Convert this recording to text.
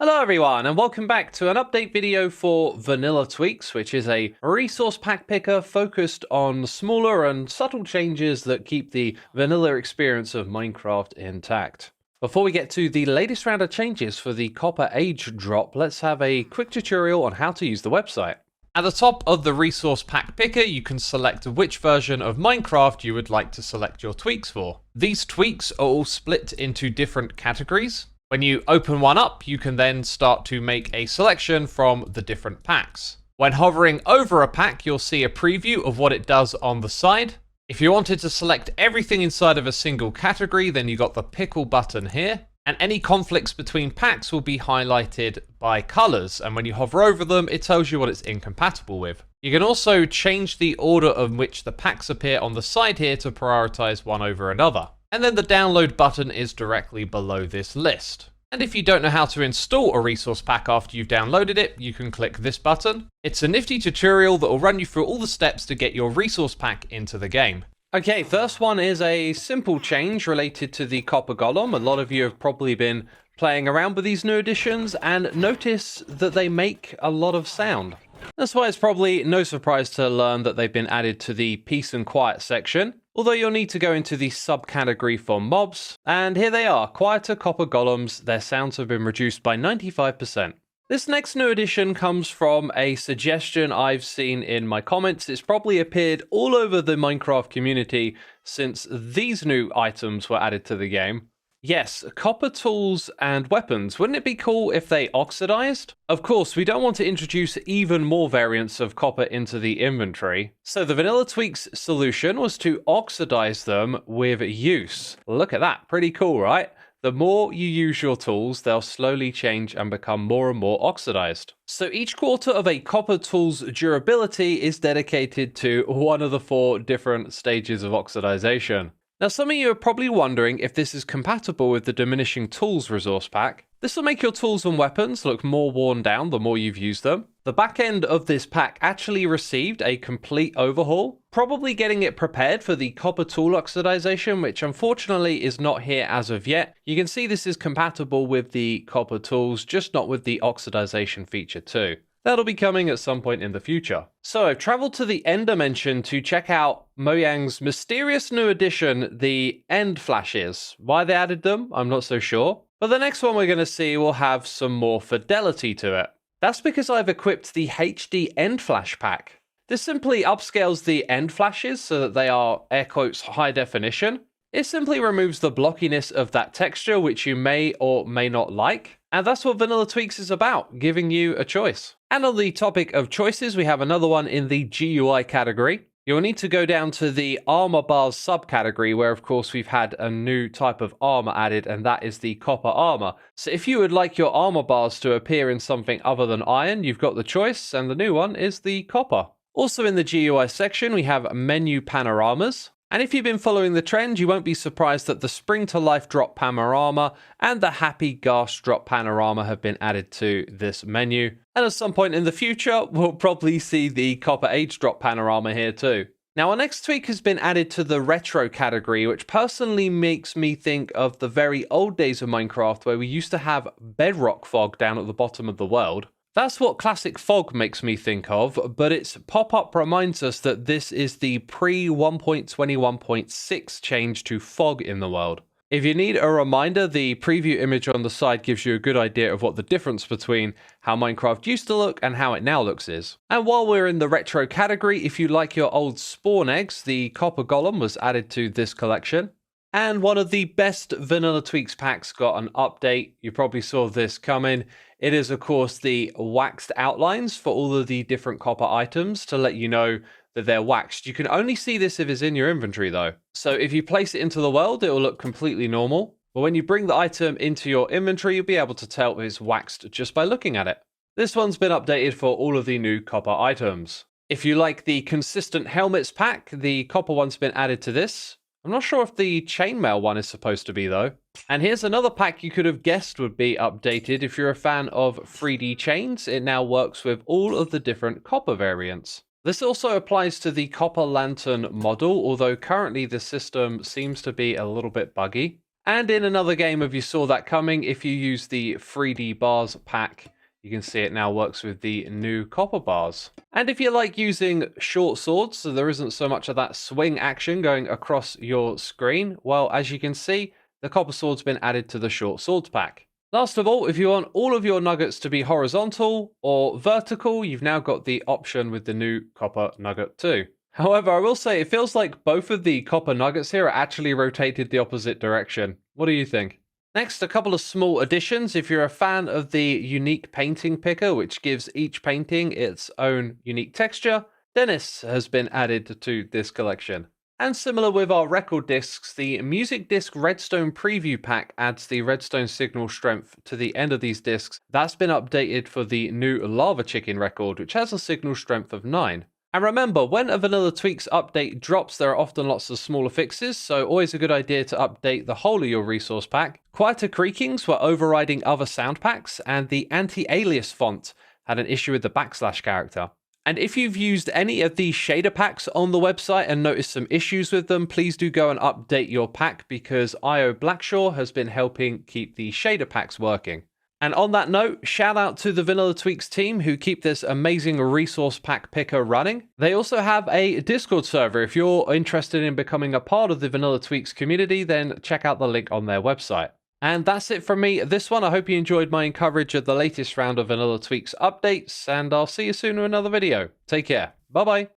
Hello everyone and welcome back to an update video for Vanilla Tweaks, which is a resource pack picker focused on smaller and subtle changes that keep the vanilla experience of Minecraft intact. Before we get to the latest round of changes for the Copper Age drop, let's have a quick tutorial on how to use the website. At the top of the resource pack picker, you can select which version of Minecraft you would like to select your tweaks for. These tweaks are all split into different categories. When you open one up, you can then start to make a selection from the different packs. When hovering over a pack, you'll see a preview of what it does on the side. If you wanted to select everything inside of a single category, then you got the pickle button here. And any conflicts between packs will be highlighted by colors. And when you hover over them, it tells you what it's incompatible with. You can also change the order in which the packs appear on the side here to prioritize one over another. And then the download button is directly below this list. And if you don't know how to install a resource pack after you've downloaded it, you can click this button. It's a nifty tutorial that will run you through all the steps to get your resource pack into the game. Okay, first one is a simple change related to the copper golem. A lot of you have probably been playing around with these new additions and notice that they make a lot of sound. That's why it's probably no surprise to learn that they've been added to the peace and quiet section. Although you'll need to go into the subcategory for mobs, and here they are, quieter copper golems. Their sounds have been reduced by 95%. This next new addition comes from a suggestion I've seen in my comments. It's probably appeared all over the Minecraft community since these new items were added to the game. Yes, copper tools and weapons. Wouldn't it be cool if they oxidized? Of course, we don't want to introduce even more variants of copper into the inventory. So the Vanilla Tweaks solution was to oxidize them with use. Look at that, pretty cool, right? The more you use your tools, they'll slowly change and become more and more oxidized. So each quarter of a copper tool's durability is dedicated to one of the 4 different stages of oxidization. Now, some of you are probably wondering if this is compatible with the Diminishing Tools resource pack. This will make your tools and weapons look more worn down the more you've used them. The back end of this pack actually received a complete overhaul, probably getting it prepared for the copper tool oxidization, which unfortunately is not here as of yet. You can see this is compatible with the copper tools, just not with the oxidization feature too. That'll be coming at some point in the future. So I've traveled to the end dimension to check out Mojang's mysterious new addition, the end flashes. Why they added them, I'm not so sure. But the next one we're going to see will have some more fidelity to it. That's because I've equipped the HD end flash pack. This simply upscales the end flashes so that they are, air quotes, high definition. It simply removes the blockiness of that texture, which you may or may not like. And that's what Vanilla Tweaks is about, giving you a choice. And on the topic of choices, we have another one in the GUI category. You'll need to go down to the armor bars subcategory, where of course we've had a new type of armor added, and that is the copper armor. So if you would like your armor bars to appear in something other than iron, you've got the choice, and the new one is the copper. Also in the GUI section, we have menu panoramas. And if you've been following the trend, you won't be surprised that the Spring to Life drop panorama and the Happy Ghast drop panorama have been added to this menu. And at some point in the future, we'll probably see the Copper Age drop panorama here too. Now, our next tweak has been added to the retro category, which personally makes me think of the very old days of Minecraft where we used to have bedrock fog down at the bottom of the world. That's what classic fog makes me think of, but its pop-up reminds us that this is the pre-1.21.6 change to fog in the world. If you need a reminder, the preview image on the side gives you a good idea of what the difference between how Minecraft used to look and how it now looks is. And while we're in the retro category, if you like your old spawn eggs, the Copper Golem was added to this collection. And one of the best Vanilla Tweaks packs got an update. You probably saw this coming. It is, of course, the waxed outlines for all of the different copper items to let you know that they're waxed. You can only see this if it's in your inventory, though. So if you place it into the world, it will look completely normal. But when you bring the item into your inventory, you'll be able to tell if it's waxed just by looking at it. This one's been updated for all of the new copper items. If you like the consistent helmets pack, the copper one's been added to this. I'm not sure if the chainmail one is supposed to be, though. And here's another pack you could have guessed would be updated. If you're a fan of 3D chains, it now works with all of the different copper variants. This also applies to the Copper Lantern model, although currently the system seems to be a little bit buggy. And in another game, if you saw that coming, if you use the 3D bars pack, you can see it now works with the new copper bars. And if you like using short swords, so there isn't so much of that swing action going across your screen, well, as you can see, the copper sword's been added to the short swords pack. Last of all, if you want all of your nuggets to be horizontal or vertical, you've now got the option with the new copper nugget too. However, I will say it feels like both of the copper nuggets here are actually rotated the opposite direction. What do you think? Next, a couple of small additions. If you're a fan of the unique painting picker, which gives each painting its own unique texture, Dennis has been added to this collection. And similar with our record discs, the Music Disc Redstone Preview Pack adds the redstone signal strength to the end of these discs. That's been updated for the new Lava Chicken record, which has a signal strength of 9. And remember, when a Vanilla Tweaks update drops, there are often lots of smaller fixes, so always a good idea to update the whole of your resource pack. Quieter creakings were overriding other sound packs, and the anti-alias font had an issue with the backslash character. And if you've used any of these shader packs on the website and noticed some issues with them, please do go and update your pack, because IO Blackshaw has been helping keep the shader packs working. And on that note, shout out to the Vanilla Tweaks team who keep this amazing resource pack picker running. They also have a Discord server. If you're interested in becoming a part of the Vanilla Tweaks community, then check out the link on their website. And that's it from me this one. I hope you enjoyed my coverage of the latest round of Vanilla Tweaks updates, and I'll see you soon in another video. Take care. Bye-bye.